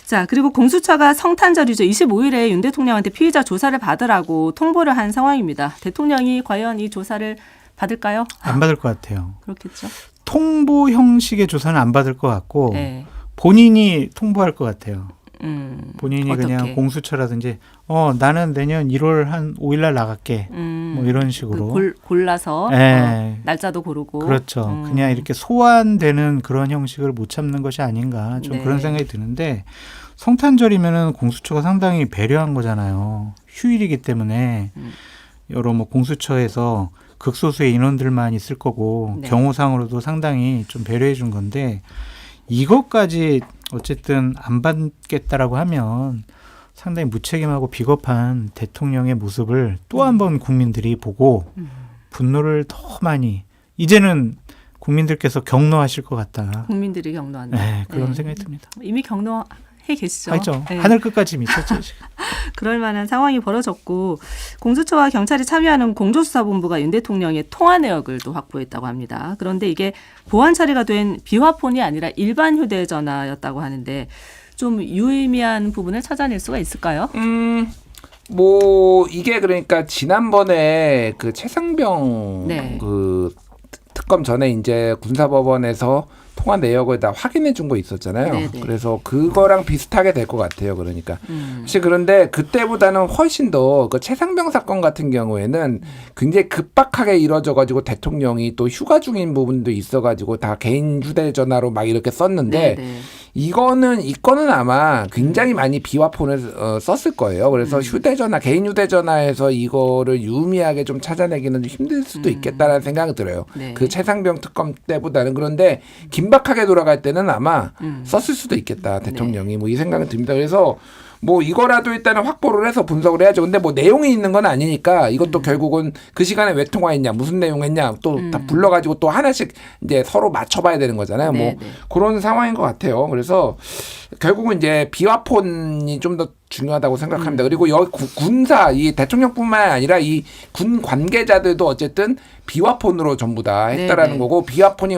자, 그리고 공수처가 성탄절이죠. 25일에 윤 대통령한테 피의자 조사를 받으라고 통보를 한 상황입니다. 대통령이 과연 이 조사를 받을까요? 안 받을 것 같아요. 그렇겠죠. 통보 형식의 조사는 안 받을 것 같고 네. 본인이 통보할 것 같아요. 본인이 어떻게? 그냥 공수처라든지 나는 내년 1월 한 5일 날 나갈게. 뭐 이런 식으로. 골라서 네. 날짜도 고르고. 그렇죠. 그냥 이렇게 소환되는 그런 형식을 못 참는 것이 아닌가 좀 네. 그런 생각이 드는데 성탄절이면은 공수처가 상당히 배려한 거잖아요. 휴일이기 때문에 여러 뭐 공수처에서 극소수의 인원들만 있을 거고 네. 경호상으로도 상당히 좀 배려해 준 건데 이것까지 어쨌든 안 받겠다라고 하면 상당히 무책임하고 비겁한 대통령의 모습을 또 한 번 국민들이 보고 분노를 더 많이 이제는 국민들께서 경노하실 것 같다. 국민들이 경노한다. 네, 그런 생각이 듭니다. 이미 경노해 계시죠. 알죠. 네. 하늘 끝까지 미쳤죠. 지금. 그럴 만한 상황이 벌어졌고 공수처와 경찰이 참여하는 공조수사본부가 윤 대통령의 통화 내역을 또 확보했다고 합니다. 그런데 이게 보안 처리가 된 비화폰이 아니라 일반 휴대전화였다고 하는데 좀 유의미한 부분을 찾아낼 수가 있을까요? 뭐 이게 그러니까 지난번에 그 최상병 네. 그 특검 전에 이제 군사법원에서 통화 내역을 다 확인해 준 거 있었잖아요. 네네. 그래서 그거랑 비슷하게 될 것 같아요. 그러니까 사실 그런데 그때보다는 훨씬 더 그 최상병 사건 같은 경우에는 굉장히 급박하게 이뤄져가지고 대통령이 또 휴가 중인 부분도 있어가지고 다 개인 휴대전화로 막 이렇게 썼는데 네네. 이거는 아마 굉장히 많이 비화폰을 썼을 거예요. 그래서 휴대전화, 개인 휴대전화에서 이거를 유의미하게 좀 찾아내기는 좀 힘들 수도 있겠다라는 생각이 들어요. 네. 그 최상병 특검 때보다는. 그런데 긴박하게 돌아갈 때는 아마 썼을 수도 있겠다. 대통령이. 뭐 이 생각이 듭니다. 그래서 뭐 이거라도 일단은 확보를 해서 분석을 해야죠. 근데 뭐 내용이 있는 건 아니니까 이것도 결국은 그 시간에 왜 통화했냐, 무슨 내용했냐 또 다 불러가지고 또 하나씩 이제 서로 맞춰봐야 되는 거잖아요. 네, 뭐 네. 그런 상황인 것 같아요. 그래서 결국은 이제 비화폰이 좀 더 중요하다고 생각합니다. 그리고 여기 군사 이 대통령뿐만 아니라 이 군 관계자들도 어쨌든 비화폰으로 전부 다 했다라는 네네. 거고 비화폰이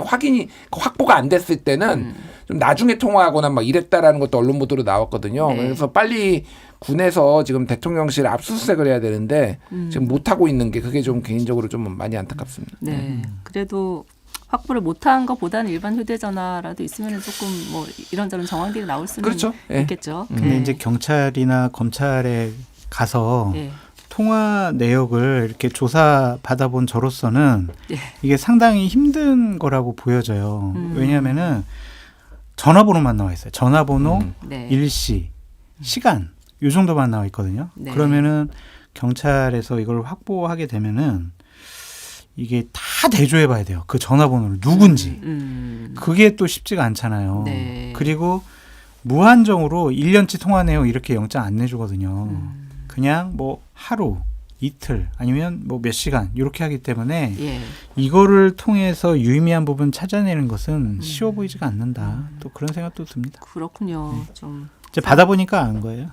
확보가 안 됐을 때는 좀 나중에 통화하거나 막 이랬다라는 것도 언론 보도로 나왔거든요. 네. 그래서 빨리 군에서 지금 대통령실 압수수색을 해야 되는데 지금 못 하고 있는 게 그게 좀 개인적으로 좀 많이 안타깝습니다. 네. 그래도 확보를 못한 것보다는 일반 휴대전화라도 있으면 조금 뭐 이런저런 정황들이 나올 수는 그렇죠. 예. 있겠죠. 근데 이제 경찰이나 검찰에 가서 예. 통화 내역을 이렇게 조사 받아본 저로서는 예. 이게 상당히 힘든 거라고 보여져요. 왜냐하면은 전화번호만 나와 있어요. 전화번호, 네. 일시, 시간 이 정도만 나와 있거든요. 네. 그러면은 경찰에서 이걸 확보하게 되면은 이게 다 대조해 봐야 돼요. 그 전화번호를 누군지. 그게 또 쉽지가 않잖아요. 네. 그리고 무한정으로 1년치 통화 내용 이렇게 영장 안 내주거든요. 그냥 뭐 하루, 이틀 아니면 뭐 몇 시간 이렇게 하기 때문에 예. 이거를 통해서 유의미한 부분 찾아내는 것은 쉬워 보이지가 않는다. 또 그런 생각도 듭니다. 그렇군요. 좀 이제 받아보니까 안 거예요.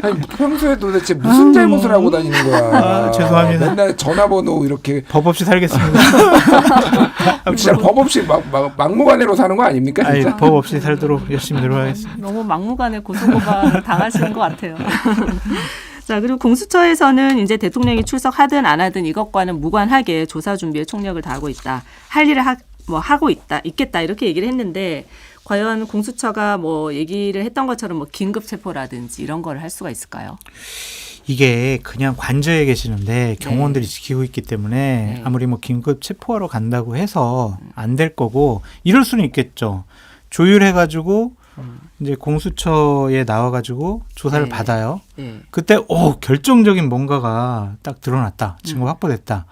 아니, 평소에 도대체 무슨 잘못을 하고 다니는 거야. 죄송합니다. 맨날 전화번호 이렇게 법 없이 살겠습니다. 진짜 법 없이 막무가내로 사는 거 아닙니까? 아니, 진짜? 법 없이 살도록 열심히 노력하겠습니다. 너무 막무가내 고소고발 당하시는 것 같아요. 자, 그리고 공수처에서는 이제 대통령이 출석하든 안 하든 이것과는 무관하게 조사 준비에 총력을 다하고 있다. 할 일을 하고 있겠다 이렇게 얘기를 했는데 과연 공수처가 뭐 얘기를 했던 것처럼 뭐 긴급 체포라든지 이런 걸 할 수가 있을까요? 이게 그냥 관저에 계시는데 경호원들이 지키고 있기 때문에 네. 아무리 뭐 긴급 체포하러 간다고 해서 안 될 거고 이럴 수는 있겠죠. 조율해가지고 이제 공수처에 나와가지고 조사를 네. 받아요. 네. 그때 결정적인 뭔가가 딱 드러났다. 증거 확보됐다.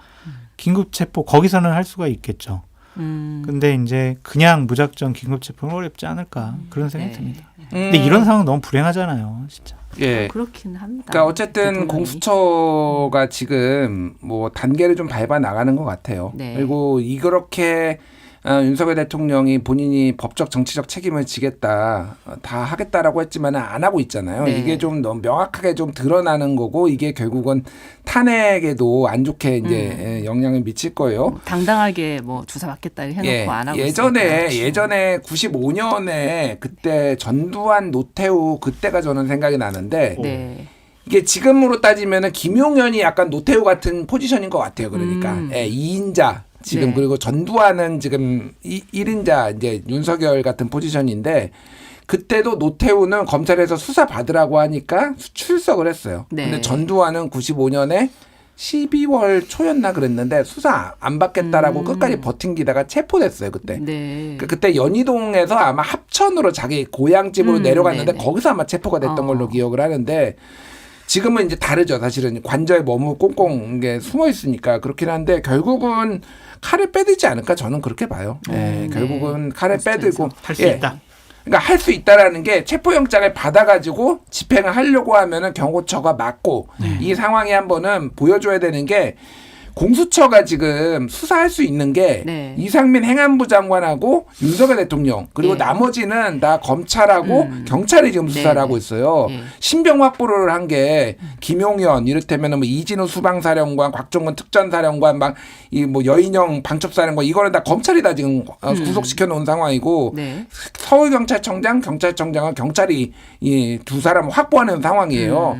긴급 체포 거기서는 할 수가 있겠죠. 근데 이제 그냥 무작정 긴급 체포는 어렵지 않을까 그런 생각이 네. 듭니다. 근데 이런 상황 너무 불행하잖아요, 진짜. 예. 그렇긴 합니다. 그러니까 어쨌든 대통령이. 공수처가 지금 뭐 단계를 좀 밟아 나가는 것 같아요. 네. 그리고 이렇게 윤석열 대통령이 본인이 법적 정치적 책임을 지겠다, 다 하겠다라고 했지만 안 하고 있잖아요. 네. 이게 좀 너무 명확하게 좀 드러나는 거고 이게 결국은 탄핵에도 안 좋게 이제 영향을 미칠 거예요. 당당하게 뭐 주사 맞겠다 해놓고 안 하고 예전에 95년에 그때 전두환 노태우 그때가 저는 생각이 나는데 네. 이게 지금으로 따지면은 김용현이 약간 노태우 같은 포지션인 것 같아요. 그러니까 2인자 지금 네. 그리고 전두환은 지금 1인자 이제 윤석열 같은 포지션인데 그때도 노태우는 검찰에서 수사 받으라고 하니까 출석을 했어요. 네. 근데 전두환은 95년에 12월 초였나 그랬는데 수사 안 받겠다라고 끝까지 버틴기다가 체포됐어요. 그때. 네. 그때 연희동에서 아마 합천으로 자기 고향집으로 내려갔는데 네네. 거기서 아마 체포가 됐던 걸로 기억을 하는데 지금은 이제 다르죠. 사실은 관저에 머무 꽁꽁 숨어 있으니까 그렇긴 한데 결국은 칼을 빼들지 않을까 저는 그렇게 봐요. 네. 결국은 칼을 빼들고 할 수 있다. 그러니까 할 수 있다라는 게 체포영장을 받아가지고 집행을 하려고 하면은 경호처가 막고 이 상황이 한번은 보여줘야 되는 게 공수처가 지금 수사할 수 있는 게 네. 이상민 행안부 장관하고 윤석열 대통령 그리고 예. 나머지는 다 검찰하고 경찰이 지금 수사를 네. 하고 있어요. 예. 신병 확보를 한 게 김용현 이를테면 뭐 이진우 수방사령관, 곽종건 특전사령관 막 이 뭐 여인영 방첩사령관 이거는 다 검찰이 다 지금 구속시켜 놓은 상황이고 네. 서울경찰청장, 경찰청장은 경찰이 이 두 사람 확보하는 상황이에요.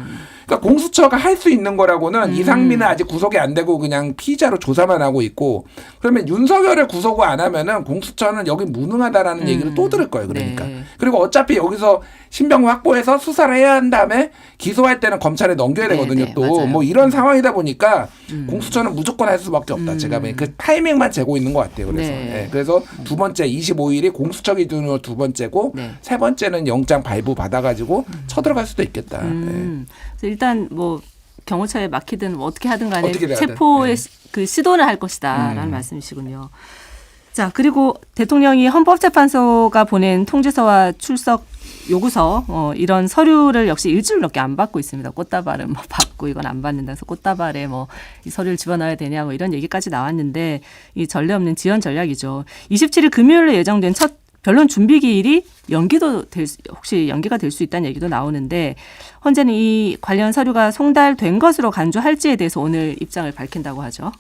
그러니까 공수처가 할 수 있는 거라고는 이상민은 아직 구속이 안 되고 그냥 피의자로 조사만 하고 있고 그러면 윤석열을 구속을 안 하면은 공수처는 여기 무능하다라는 얘기를 또 들을 거예요. 그러니까. 네. 그리고 어차피 여기서 신병 확보해서 수사를 해야 한 다음에 기소할 때는 검찰에 넘겨야 되거든요. 네, 또 맞아요. 뭐 이런 상황이다 보니까 공수처는 무조건 할 수밖에 없다. 제가 보기엔 그 타이밍만 재고 있는 것 같아요. 그래서 네. 그래서 두 번째 25일이 공수처 기준으로 두 번째고 네. 세 번째는 영장 발부 받아가지고 쳐들어갈 수도 있겠다. 네. 그래서 일단 뭐 경호처에 막히든 뭐 어떻게 하든 간에 어떻게 해야 체포의 돼. 그 시도는 할 것이다라는 말씀이시군요. 자, 그리고 대통령이 헌법재판소가 보낸 통지서와 출석 요구서 이런 서류를 역시 일주일 넘게 안 받고 있습니다. 꽃다발은 뭐 받고 이건 안 받는다 해서 꽃다발에 뭐 이 서류를 집어넣어야 되냐 뭐 이런 얘기까지 나왔는데 이 전례 없는 지연 전략이죠. 27일 금요일로 예정된 첫 변론 준비 기일이 혹시 연기가 될 수 있다는 얘기도 나오는데 헌재는 이 관련 서류가 송달된 것으로 간주할지에 대해서 오늘 입장을 밝힌다고 하죠.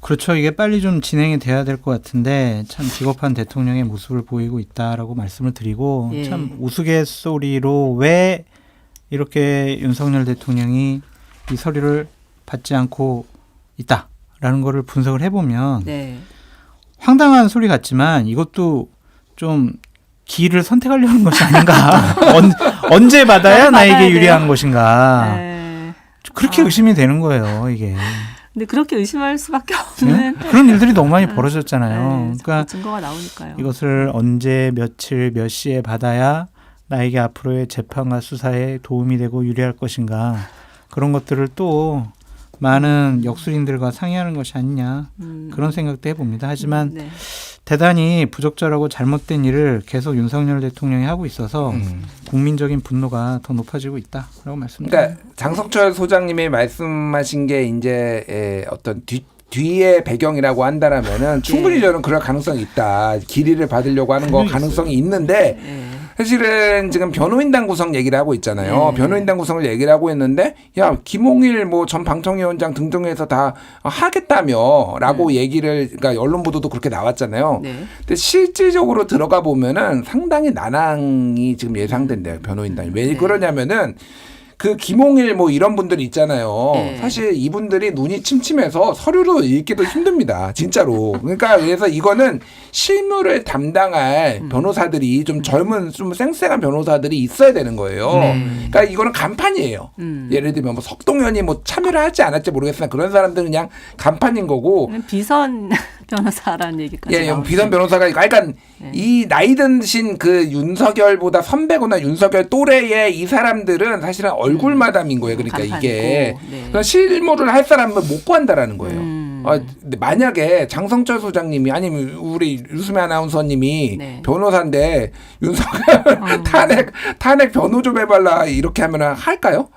그렇죠. 이게 빨리 좀 진행이 돼야 될 것 같은데 참 비겁한 대통령의 모습을 보이고 있다라고 말씀을 드리고 예. 참 우스갯소리로 왜 이렇게 윤석열 대통령이 이 서류를 받지 않고 있다라는 거를 분석을 해보면 네. 황당한 소리 같지만 이것도 좀 길을 선택하려는 것이 아닌가. 언제 받아야 나에게 유리한 것인가. 네. 그렇게 의심이 되는 거예요, 이게. 근데 그렇게 의심할 수밖에 없는 네? 그런 일들이 너무 많이 벌어졌잖아요. 네, 그러니까 증거가 나오니까요. 이것을 언제 며칠 몇 시에 받아야 나에게 앞으로의 재판과 수사에 도움이 되고 유리할 것인가. 그런 것들을 또 많은 역술인들과 상의하는 것이 아니냐. 그런 생각도 해봅니다. 하지만 네. 대단히 부적절하고 잘못된 일을 계속 윤석열 대통령이 하고 있어서 국민적인 분노가 더 높아지고 있다라고 말씀드립니다. 그러니까 장성철 소장님이 말씀하신 게 이제 어떤 뒤의 배경이라고 한다라면은 충분히 저는 그럴 가능성이 있다. 기리를 받으려고 하는 거 가능성이 있는데 사실은 지금 변호인단 구성 얘기를 하고 있잖아요. 변호인단 구성을 얘기를 하고 있는데 야 김홍일 뭐 전 방통위원장 등등에서 다 하겠다며라고 얘기를 그러니까 언론 보도도 그렇게 나왔잖아요. 네. 근데 실질적으로 들어가 보면은 상당히 난항이 지금 예상된대요. 변호인단이. 왜 그러냐면은 그 김홍일 뭐 이런 분들 있잖아요. 네. 사실 이분들이 눈이 침침해서 서류로 읽기도 힘듭니다. 진짜로. 그러니까 그래서 이거는 실무를 담당할 변호사들이 좀 젊은 좀 쌩쌩한 변호사들이 있어야 되는 거예요. 그러니까 이거는 간판이에요. 예를 들면 뭐 석동현이 뭐 참여를 할지 안 할지 모르겠으나 그런 사람들은 그냥 간판인 거고. 비선 변호사라는 얘기까지. 예, 나오죠. 비선 변호사가 그러니까 이 나이 드신 그 윤석열보다 선배거나 윤석열 또래의 이 사람들은 사실은 얼굴 마담인 거예요. 그러니까 이게 그러니까 실무를 할 사람을 못 구한다라는 거예요. 근데 만약에 장성철 소장님이 아니면 우리 유수미 아나운서님이 변호사인데 윤석열 탄핵 변호 좀 해달라 이렇게 하면은 할까요?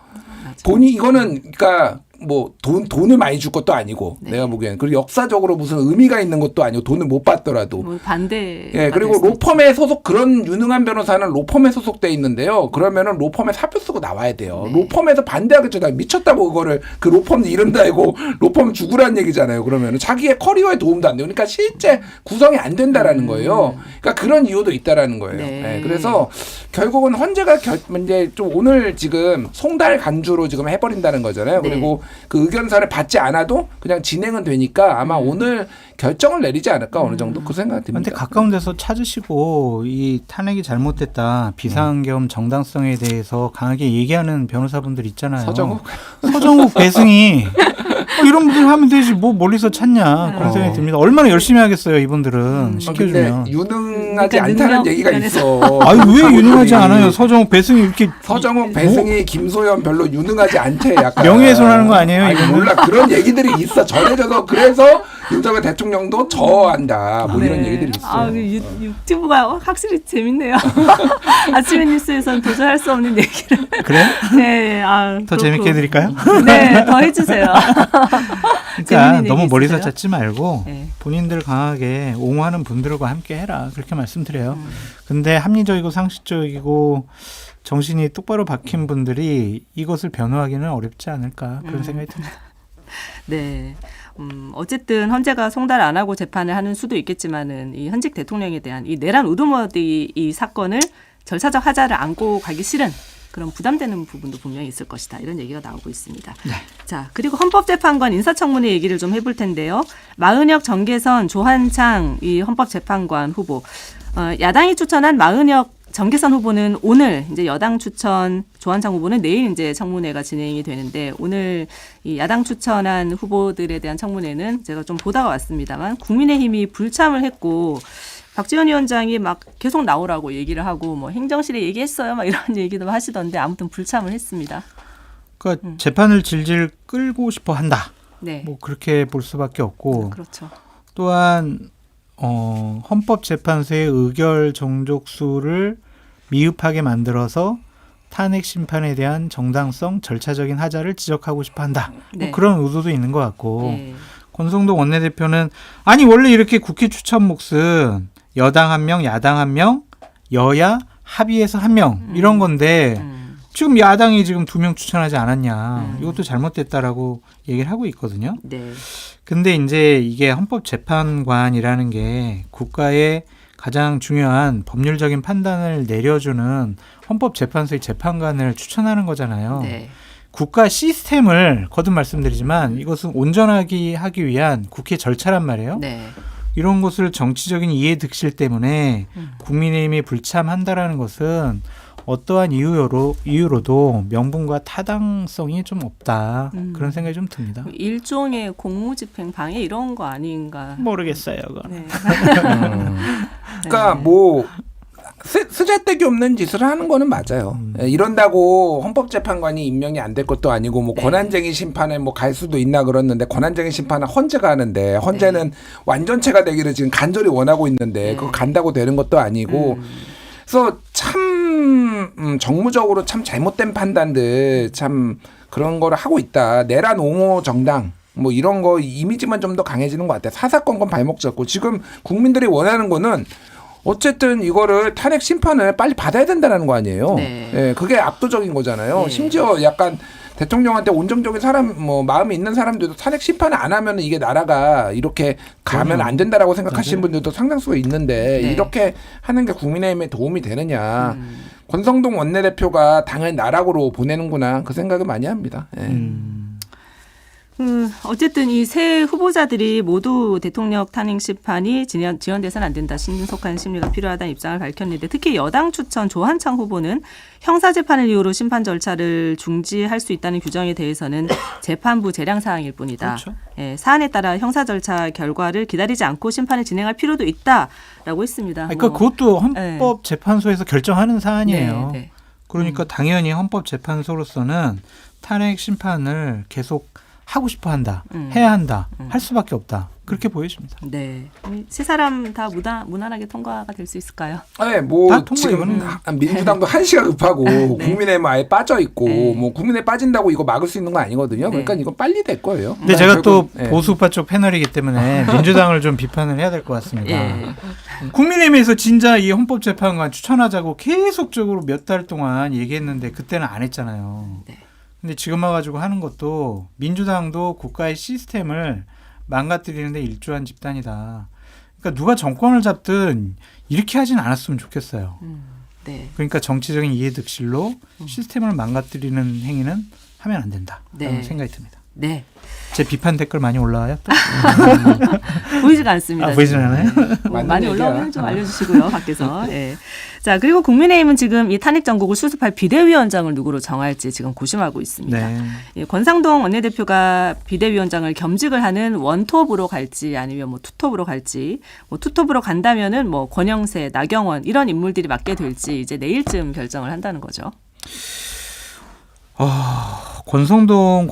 본인 이거는 그러니까 뭐 돈을 많이 줄 것도 아니고 네. 내가 보기에는 그리고 역사적으로 무슨 의미가 있는 것도 아니고 돈을 못 받더라도 뭐 반대. 예, 그리고 로펌에 소속 그런 유능한 변호사는 로펌에 소속돼 있는데요. 그러면은 로펌에 사표 쓰고 나와야 돼요. 네. 로펌에서 반대하겠죠. 나 미쳤다고 그거를 그 로펌 이름 달고 로펌 죽으라는 얘기잖아요. 그러면은 자기의 커리어에 도움도 안 돼요. 그러니까 실제 구성이 안 된다라는 거예요. 그러니까 그런 이유도 있다라는 거예요. 네. 예, 그래서 결국은 헌재가 이제 좀 오늘 지금 송달 간주로 지금 해버린다는 거잖아요. 네. 그리고 그 의견서를 받지 않아도 그냥 진행은 되니까 아마 오늘 결정을 내리지 않을까 어느 정도 그 생각이 듭니다. 근데 가까운 데서 찾으시고 이 탄핵이 잘못됐다 비상 겸 정당성에 대해서 강하게 얘기하는 변호사분들 있잖아요. 서정욱 배승희 이런 분들 하면 되지 뭐 멀리서 찾냐 그런 생각이 듭니다. 얼마나 열심히 하겠어요 이분들은 시켜주면. 근데 유능하지 그러니까 않다는 능력 얘기가 면에서. 있어. 아니 왜 유능하지 않아요? 서정욱 배승희 이렇게 서정욱, 배승희, 김소연 별로 유능하지 않대. 약간 명예훼손하는 거 아니에요? 아니, 이거는? 몰라 그런 얘기들이 있어 전해져서 그래서 윤석열 대통령도 저한다 뭐 이런 얘기들이 있어. 아, 유튜브가 확실히 재밌네요. 아침의 뉴스에서는 도저히 할 수 없는 얘기를. 그래? 네, 더 재밌게 해드릴까요? 네, 더 해주세요. 그러니까 재밌는 너무 얘기 멀리서 있으세요? 찾지 말고 네. 본인들 강하게 옹호하는 분들과 함께 해라 그렇게 말씀드려요. 근데 합리적이고 상식적이고 정신이 똑바로 박힌 분들이 이것을 변호하기는 어렵지 않을까 그런 생각이 듭니다. 네. 어쨌든 헌재가 송달 안 하고 재판을 하는 수도 있겠지만은 이 현직 대통령에 대한 이 내란 우두머리 이 사건을 절차적 하자를 안고 가기 싫은 그런 부담되는 부분도 분명히 있을 것이다. 이런 얘기가 나오고 있습니다. 네. 자, 그리고 헌법재판관 인사청문회 얘기를 좀 해볼 텐데요. 마은혁, 정계선, 조한창 이 헌법재판관 후보. 야당이 추천한 마은혁 정계선 후보는 오늘 이제 여당 추천 조한창 후보는 내일 이제 청문회가 진행이 되는데 오늘 이 야당 추천한 후보들에 대한 청문회는 제가 좀 보다가 왔습니다만 국민의힘이 불참을 했고 박지원 위원장이 막 계속 나오라고 얘기를 하고 뭐 행정실에 얘기했어요 막 이런 얘기도 하시던데 아무튼 불참을 했습니다. 그러니까 재판을 질질 끌고 싶어 한다. 네. 뭐 그렇게 볼 수밖에 없고 그렇죠. 또한 헌법재판소의 의결 정족수를 미흡하게 만들어서 탄핵 심판에 대한 정당성, 절차적인 하자를 지적하고 싶어 한다. 네. 뭐 그런 의도도 있는 것 같고 네. 권성동 원내대표는 아니 원래 이렇게 국회 추천 몫은 여당 1명, 야당 1명, 여야 합의해서 1명 이런 건데 지금 야당이 지금 2명 추천하지 않았냐. 이것도 잘못됐다라고 얘기를 하고 있거든요. 네. 근데 이제 이게 헌법재판관이라는 게 국가의 가장 중요한 법률적인 판단을 내려주는 헌법재판소의 재판관을 추천하는 거잖아요. 네. 국가 시스템을 거듭 말씀드리지만 이것은 온전하게 하기 위한 국회 절차란 말이에요. 네. 이런 것을 정치적인 이해득실 때문에 국민의힘이 불참한다라는 것은 어떠한 이유로도 명분과 타당성이 좀 없다. 그런 생각이 좀 듭니다. 일종의 공무집행 방해 이런 거 아닌가. 모르겠어요. 그건. 네. 그러니까 뭐 쓰잘데기 없는 짓을 하는 거는 맞아요. 이런다고 헌법재판관이 임명이 안 될 것도 아니고 뭐 권한쟁의 심판에 뭐 갈 수도 있나 그랬는데 권한쟁의 심판은 헌재가 하는데 헌재는 완전체가 되기를 지금 간절히 원하고 있는데 그거 간다고 되는 것도 아니고 그래서 참 정무적으로 참 잘못된 판단들 참 그런 거를 하고 있다. 내란 옹호 정당 뭐 이런 거 이미지만 좀 더 강해지는 것 같아요. 사사건건 발목 잡고 지금 국민들이 원하는 거는 어쨌든 이거를 탄핵 심판을 빨리 받아야 된다는 거 아니에요. 네. 예, 그게 압도적인 거잖아요. 네. 심지어 약간 대통령한테 온정적인 사람, 뭐 마음이 있는 사람들도 탄핵 심판을 안 하면 이게 나라가 이렇게 가면 안 된다라고 생각하시는 분들도 상당수가 있는데 네. 이렇게 하는 게 국민의힘에 도움이 되느냐. 권성동 원내대표가 당을 나락으로 보내는구나 그 생각을 많이 합니다. 예. 어쨌든 이 세 후보자들이 모두 대통령 탄핵 심판이 지연돼서는 안 된다. 신속한 심리가 필요하다는 입장을 밝혔는데 특히 여당 추천 조한창 후보는 형사재판을 이유로 심판 절차를 중지할 수 있다는 규정에 대해서는 재판부 재량 사항일 뿐이다. 그렇죠. 예, 사안에 따라 형사 절차 결과를 기다리지 않고 심판을 진행할 필요도 있다라고 했습니다. 그러니까 그것도 헌법재판소에서 결정하는 사안이에요. 네. 그러니까 당연히 헌법재판소로서는 탄핵 심판을 계속 하고 싶어 한다, 해야 한다, 할 수밖에 없다. 그렇게 보여집니다. 네. 세 사람 다 무난하게 통과가 될 수 있을까요? 네, 뭐 다 통과, 지금 이거는. 민주당도 한시가 급하고 네. 국민의힘 아예 빠져 있고 네. 뭐 국민에 빠진다고 이거 막을 수 있는 거 아니거든요. 네. 그러니까 이건 빨리 될 거예요. 근데 제가 또 결국, 예. 보수파 쪽 패널이기 때문에 민주당을 좀 비판을 해야 될 것 같습니다. 예. 국민의힘에서 진짜 이 헌법재판관 추천하자고 계속적으로 몇 달 동안 얘기했는데 그때는 안 했잖아요. 네. 근데 지금 와가지고 하는 것도 민주당도 국가의 시스템을 망가뜨리는데 일조한 집단이다. 그러니까 누가 정권을 잡든 이렇게 하진 않았으면 좋겠어요. 네. 그러니까 정치적인 이해득실로 시스템을 망가뜨리는 행위는 하면 안 된다. 라는 네. 생각이 듭니다. 네. 제 비판 댓글 많이 올라와요? 또? 보이지가 않습니다. 아, 보이진 지금. 않아요? 네. 뭐 맞는 많이 얘기야. 올라오면 좀 알려주시고요, 밖에서. 예. 자, 그리고 국민의힘은 지금 이 탄핵 정국을 수습할 비대위원장을 누구로 정할지 지금 고심하고 있습니다. 네. 예, 권상동 원내대표가 비대위원장을 겸직을 하는 원톱으로 갈지 아니면 뭐 투톱으로 갈지, 뭐 투톱으로 간다면은 뭐 권영세, 나경원 이런 인물들이 맡게 될지 이제 내일쯤 결정을 한다는 거죠. 권성동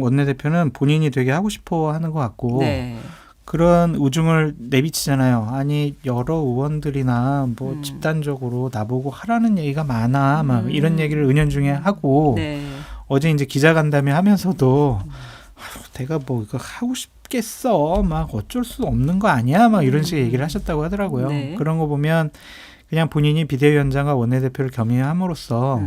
원내대표는 본인이 되게 하고 싶어 하는 것 같고 네. 그런 우중을 내비치잖아요. 아니 여러 의원들이나 뭐 집단적으로 나보고 하라는 얘기가 많아 막 이런 얘기를 은연중에 하고 네. 어제 이제 기자간담회 하면서도 내가 뭐 이거 하고 싶겠어 막 어쩔 수 없는 거 아니야 막 이런 식의 얘기를 하셨다고 하더라고요. 네. 그런 거 보면 그냥 본인이 비대위원장과 원내대표를 겸임함으로써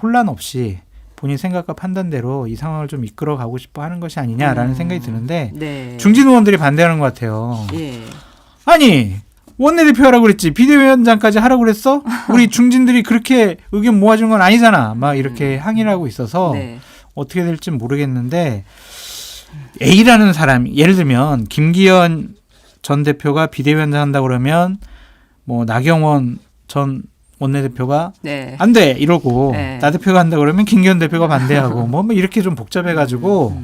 혼란 없이 본인 생각과 판단대로 이 상황을 좀 이끌어 가고 싶어 하는 것이 아니냐라는 생각이 드는데 네. 중진 의원들이 반대하는 것 같아요. 예. 아니 원내대표 하라고 그랬지 비대위원장까지 하라고 그랬어? 우리 중진들이 그렇게 의견 모아준 건 아니잖아. 막 이렇게 항의를 하고 있어서 네. 어떻게 될지 모르겠는데 A라는 사람 예를 들면 김기현 전 대표가 비대위원장 한다고 그러면 뭐 나경원 전 원내대표가 네. 안 돼 이러고 네. 나 대표가 한다 그러면 김기현 대표가 반대하고 뭐 이렇게 좀 복잡해가지고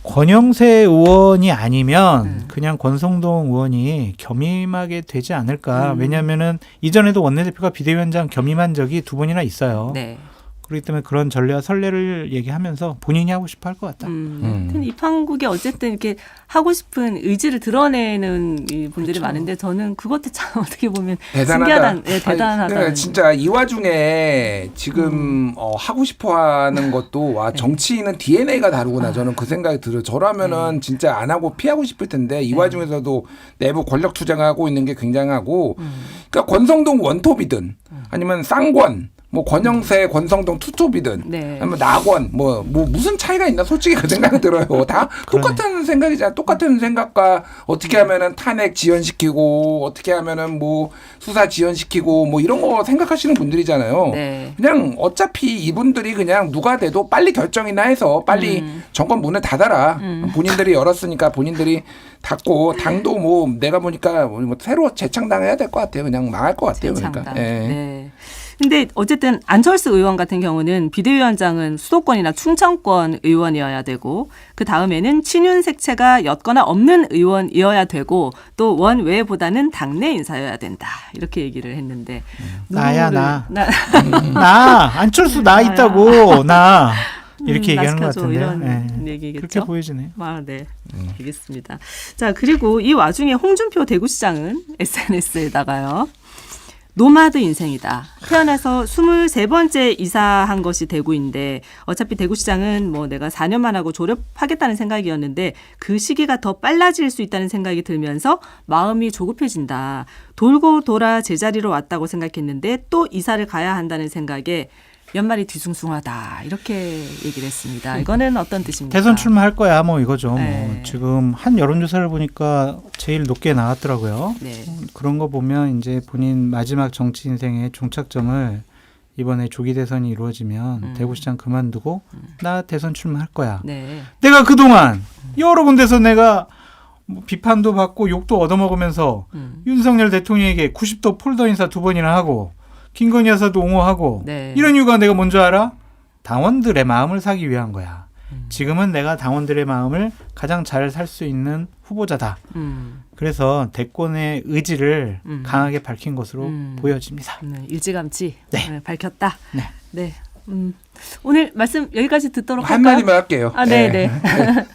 권영세 의원이 아니면 그냥 권성동 의원이 겸임하게 되지 않을까. 왜냐하면은 이전에도 원내대표가 비대위원장 겸임한 적이 2번이나 있어요. 네. 그렇기 때문에 그런 전례와 선례를 얘기하면서 본인이 하고 싶어 할 것 같다. 하여튼 이 판국에 어쨌든 이렇게 하고 싶은 의지를 드러내는 이 분들이 그렇죠. 많은데 저는 그것도 참 어떻게 보면 대단하다. 신기하다. 네, 대단하다. 아니, 그러니까 진짜 이 와중에 지금 하고 싶어하는 것도 와 정치인은 DNA가 다르구나. 저는 그 생각이 들어요. 저라면은 진짜 안 하고 피하고 싶을 텐데 이 와중에서도 내부 권력 투쟁하고 있는 게 굉장하고. 그러니까 권성동 원톱이든 아니면 쌍권. 뭐 권영세, 권성동 투톱이든 네. 아니면 낙원 뭐 무슨 차이가 있나 솔직히 그 생각이 들어요. 다 똑같은 생각이잖아. 똑같은 생각과 어떻게 하면은 탄핵 지연시키고 어떻게 하면은 뭐 수사 지연시키고 뭐 이런 거 생각하시는 분들이잖아요. 네. 그냥 어차피 이분들이 그냥 누가 돼도 빨리 결정이나 해서 빨리 정권 문을 닫아라. 본인들이 열었으니까 본인들이 닫고 당도 뭐 내가 보니까 뭐 새로 재창당해야 될 것 같아요. 그냥 망할 것 같아요. 재창당. 그러니까. 예. 네. 근데 어쨌든 안철수 의원 같은 경우는 비대위원장은 수도권이나 충청권 의원이어야 되고 그 다음에는 친윤 색채가 였거나 없는 의원이어야 되고 또 원외보다는 당내 인사여야 된다 이렇게 얘기를 했는데 나야, 나. 나 나 안철수 나 있다고 나 이렇게 얘기하는 것 나시켜줘, 같은데 이런 네. 얘기겠죠. 그렇게 보여지네요. 아, 네. 알겠습니다. 자, 그리고 이 와중에 홍준표 대구시장은 SNS에다가요. 노마드 인생이다. 태어나서 23번째 이사한 것이 대구인데 어차피 대구시장은 뭐 내가 4년만 하고 졸업하겠다는 생각이었는데 그 시기가 더 빨라질 수 있다는 생각이 들면서 마음이 조급해진다. 돌고 돌아 제자리로 왔다고 생각했는데 또 이사를 가야 한다는 생각에 연말이 뒤숭숭하다. 이렇게 얘기를 했습니다. 이거는 어떤 뜻입니까? 대선 출마할 거야 뭐 이거죠. 네. 뭐 지금 한 여론조사를 보니까 제일 높게 나왔더라고요. 네. 그런 거 보면 이제 본인 마지막 정치 인생의 종착점을 이번에 조기 대선이 이루어지면 대구시장 그만두고 나 대선 출마할 거야. 네. 내가 그동안 여러 군데서 내가 뭐 비판도 받고 욕도 얻어먹으면서 윤석열 대통령에게 90도 폴더 인사 2번이나 하고 김건희 여사도 옹호하고 네. 이런 이유가 내가 뭔지 알아? 당원들의 마음을 사기 위한 거야. 지금은 내가 당원들의 마음을 가장 잘 살 수 있는 후보자다. 그래서 대권의 의지를 강하게 밝힌 것으로 보여집니다. 네, 일찌감치 네. 네, 밝혔다. 네. 네. 오늘 말씀 여기까지 듣도록 할까요? 한마디만 할게요. 아, 네.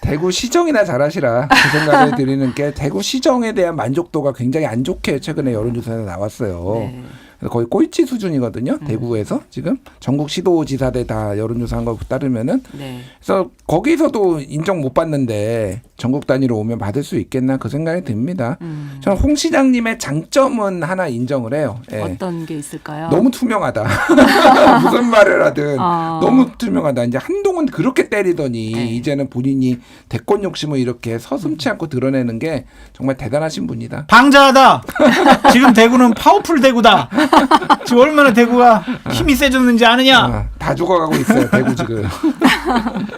대구 시정이나 잘하시라 그 생각을 드리는 게 대구 시정에 대한 만족도가 굉장히 안 좋게 최근에 여론조사에서 나왔어요. 네. 거의 꼴찌 수준이거든요. 대구에서 지금 전국 시도지사들 다 여론조사한 거 따르면은 네. 그래서 거기서도 인정 못 받는데 전국 단위로 오면 받을 수 있겠나 그 생각이 듭니다. 저는 홍 시장님의 장점은 하나 인정을 해요. 예. 어떤 게 있을까요? 너무 투명하다. 무슨 말을 하든 너무 투명하다. 이제 한동훈 그렇게 때리더니 이제는 본인이 대권 욕심을 이렇게 서슴치 않고 드러내는 게 정말 대단하신 분이다. 방자하다. 지금 대구는 파워풀 대구다. 지금 얼마나 대구가 힘이 세졌는지 아느냐? 다 죽어가고 있어요. 대구 지금.